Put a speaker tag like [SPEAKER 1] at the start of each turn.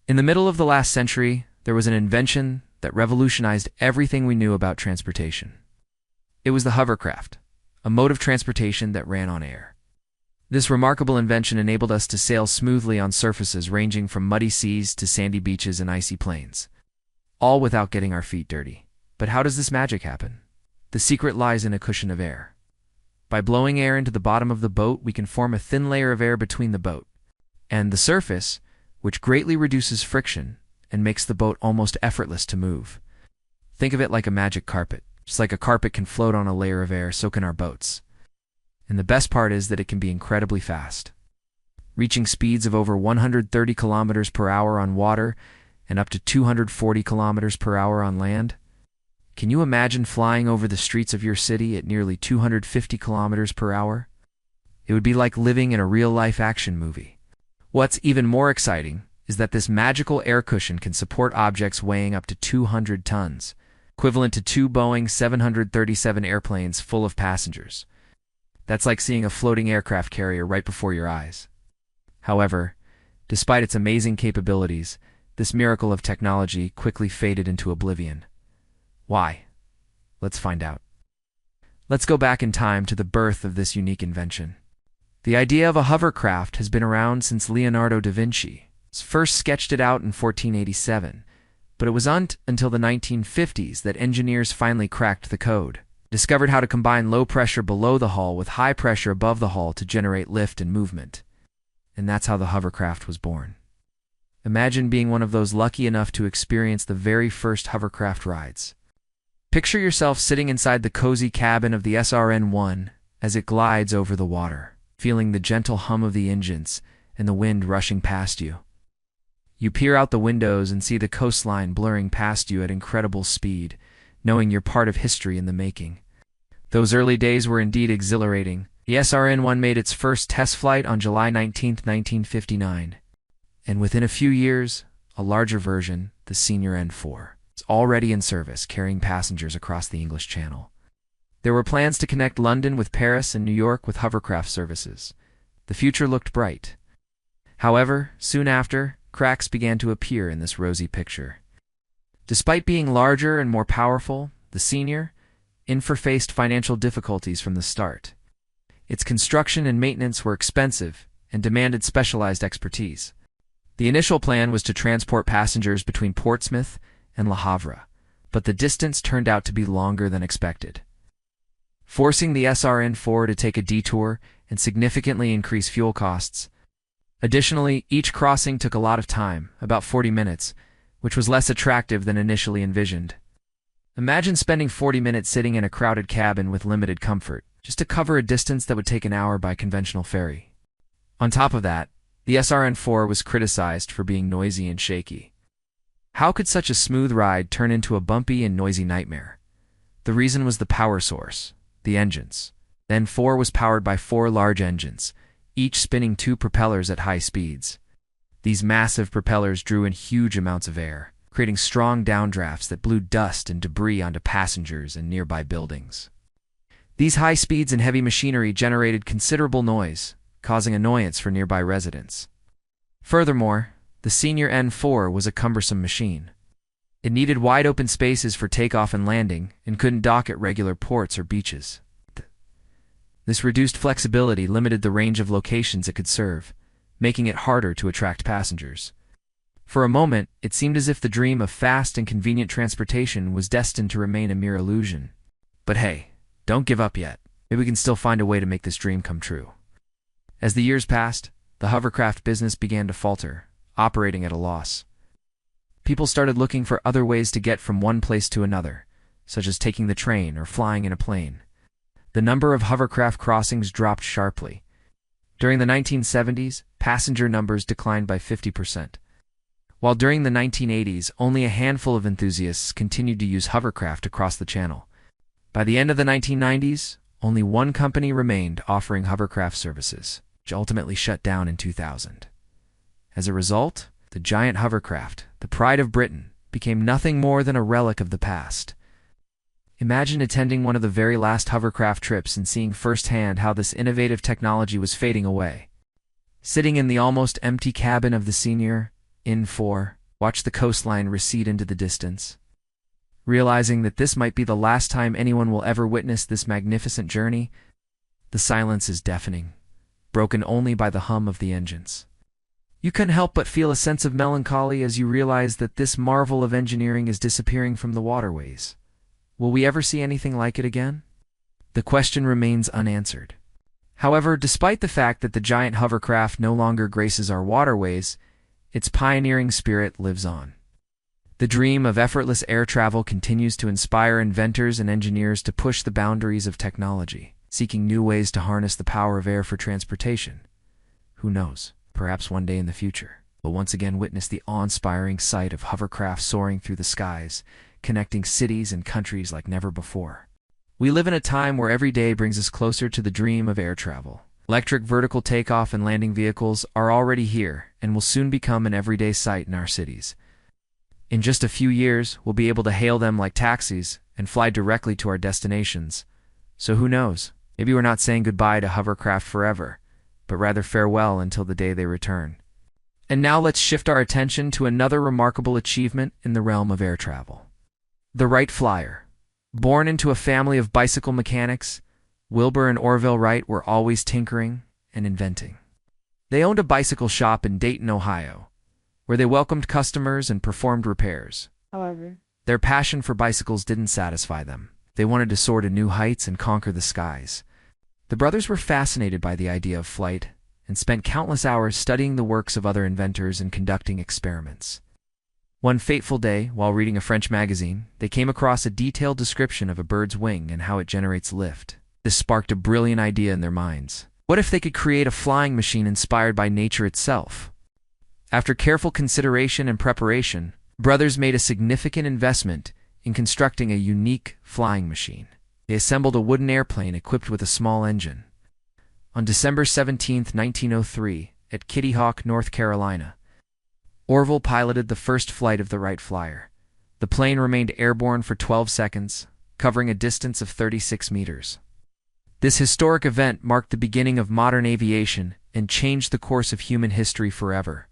[SPEAKER 1] In the middle of the last century, there was an invention that revolutionized everything we knew about transportation. It was the hovercraft, a mode of transportation that ran on air. This remarkable invention enabled us to sail smoothly on surfaces ranging from muddy seas to sandy beaches and icy plains, all without getting our feet dirty. But how does this magic happen? The secret lies in a cushion of air. By blowing air into the bottom of the boat, we can form a thin layer of air between the boat and the surface, which greatly reduces friction and makes the boat almost effortless to move. Think of it like a magic carpet. Just like a carpet can float on a layer of air, so can our boats. And the best part is that it can be incredibly fast, reaching speeds of over 130 kilometers per hour on water and up to 240 kilometers per hour on land. Can you imagine flying over the streets of your city at nearly 250 kilometers per hour? It would be like living in a real-life action movie. What's even more exciting is that this magical air cushion can support objects weighing up to 200 tons, equivalent to 2 Boeing 737 airplanes full of passengers. That's like seeing a floating aircraft carrier right before your eyes. However, despite its amazing capabilities, this miracle of technology quickly faded into oblivion. Why? Let's find out. Let's go back in time to the birth of this unique invention. The idea of a hovercraft has been around since Leonardo da Vinci first sketched it out in 1487, but it wasn't until the 1950s that engineers finally cracked the code, discovered how to combine low pressure below the hull with high pressure above the hull to generate lift and movement. And that's how the hovercraft was born. Imagine being one of those lucky enough to experience the very first hovercraft rides. Picture yourself sitting inside the cozy cabin of the SR.N4 as it glides over the water, feeling the gentle hum of the engines and the wind rushing past you. You peer out the windows and see the coastline blurring past you at incredible speed, knowing you're part of history in the making. Those early days were indeed exhilarating. The SR.N4 made its first test flight on July 19, 1959. And within a few years, a larger version, the SR.N4, is already in service, carrying passengers across the English Channel. There were plans to connect London with Paris and New York with hovercraft services. The future looked bright. However, soon after, cracks began to appear in this rosy picture. Despite being larger and more powerful, the SR.N4 faced financial difficulties from the start. Its construction and maintenance were expensive and demanded specialized expertise. The initial plan was to transport passengers between Portsmouth and Le Havre, but the distance turned out to be longer than expected, forcing the SR.N4 to take a detour and significantly increase fuel costs. Additionally, each crossing took a lot of time, about 40 minutes, which was less attractive than initially envisioned. Imagine spending 40 minutes sitting in a crowded cabin with limited comfort, just to cover a distance that would take an hour by conventional ferry. On top of that, the SR.N4 was criticized for being noisy and shaky. How could such a smooth ride turn into a bumpy and noisy nightmare? The reason was the power source, the engines. The N4 was powered by 4 large engines, each spinning 2 propellers at high speeds. These massive propellers drew in huge amounts of air, creating strong downdrafts that blew dust and debris onto passengers and nearby buildings. These high speeds and heavy machinery generated considerable noise, causing annoyance for nearby residents. Furthermore, the SR.N4 was a cumbersome machine. It needed wide-open spaces for takeoff and landing and couldn't dock at regular ports or beaches. This reduced flexibility limited the range of locations it could serve, making it harder to attract passengers. For a moment, it seemed as if the dream of fast and convenient transportation was destined to remain a mere illusion. But hey, don't give up yet. Maybe we can still find a way to make this dream come true. As the years passed, the hovercraft business began to falter, operating at a loss. People started looking for other ways to get from one place to another, such as taking the train or flying in a plane. The number of hovercraft crossings dropped sharply. During the 1970s, passenger numbers declined by 50%. While during the 1980s, only a handful of enthusiasts continued to use hovercraft across the channel. By the end of the 1990s, only one company remained offering hovercraft services, which ultimately shut down in 2000. As a result, the giant hovercraft, the pride of Britain, became nothing more than a relic of the past. Imagine attending one of the very last hovercraft trips and seeing firsthand how this innovative technology was fading away. Sitting in the almost empty cabin of the SR.N4, SR.N4 watched the coastline recede into the distance. Realizing that this might be the last time anyone will ever witness this magnificent journey, the silence is deafening, broken only by the hum of the engines. You can't help but feel a sense of melancholy as you realize that this marvel of engineering is disappearing from the waterways. Will we ever see anything like it again? The question remains unanswered. However, despite the fact that the giant hovercraft no longer graces our waterways, its pioneering spirit lives on. The dream of effortless air travel continues to inspire inventors and engineers to push the boundaries of technology, seeking new ways to harness the power of air for transportation. Who knows? Perhaps one day in the future, we'll once again witness the awe-inspiring sight of hovercraft soaring through the skies, connecting cities and countries like never before. We live in a time where every day brings us closer to the dream of air travel. Electric vertical takeoff and landing vehicles are already here and will soon become an everyday sight in our cities. In just a few years, we'll be able to hail them like taxis and fly directly to our destinations. So who knows? Maybe we're not saying goodbye to hovercraft forever, but rather farewell until the day they return. And now let's shift our attention to another remarkable achievement in the realm of air travel. The Wright Flyer. Born into a family of bicycle mechanics, Wilbur and Orville Wright were always tinkering and inventing. They owned a bicycle shop in Dayton, Ohio, where they welcomed customers and performed repairs.
[SPEAKER 2] However,
[SPEAKER 1] their passion for bicycles didn't satisfy them. They wanted to soar to new heights and conquer the skies. The brothers were fascinated by the idea of flight and spent countless hours studying the works of other inventors and conducting experiments. One fateful day, while reading a French magazine, they came across a detailed description of a bird's wing and how it generates lift. This sparked a brilliant idea in their minds. What if they could create a flying machine inspired by nature itself? After careful consideration and preparation, brothers made a significant investment in constructing a unique flying machine. They assembled a wooden airplane equipped with a small engine. On December 17, 1903, at Kitty Hawk, North Carolina, Orville piloted the first flight of the Wright Flyer. The plane remained airborne for 12 seconds, covering a distance of 36 meters. This historic event marked the beginning of modern aviation and changed the course of human history forever.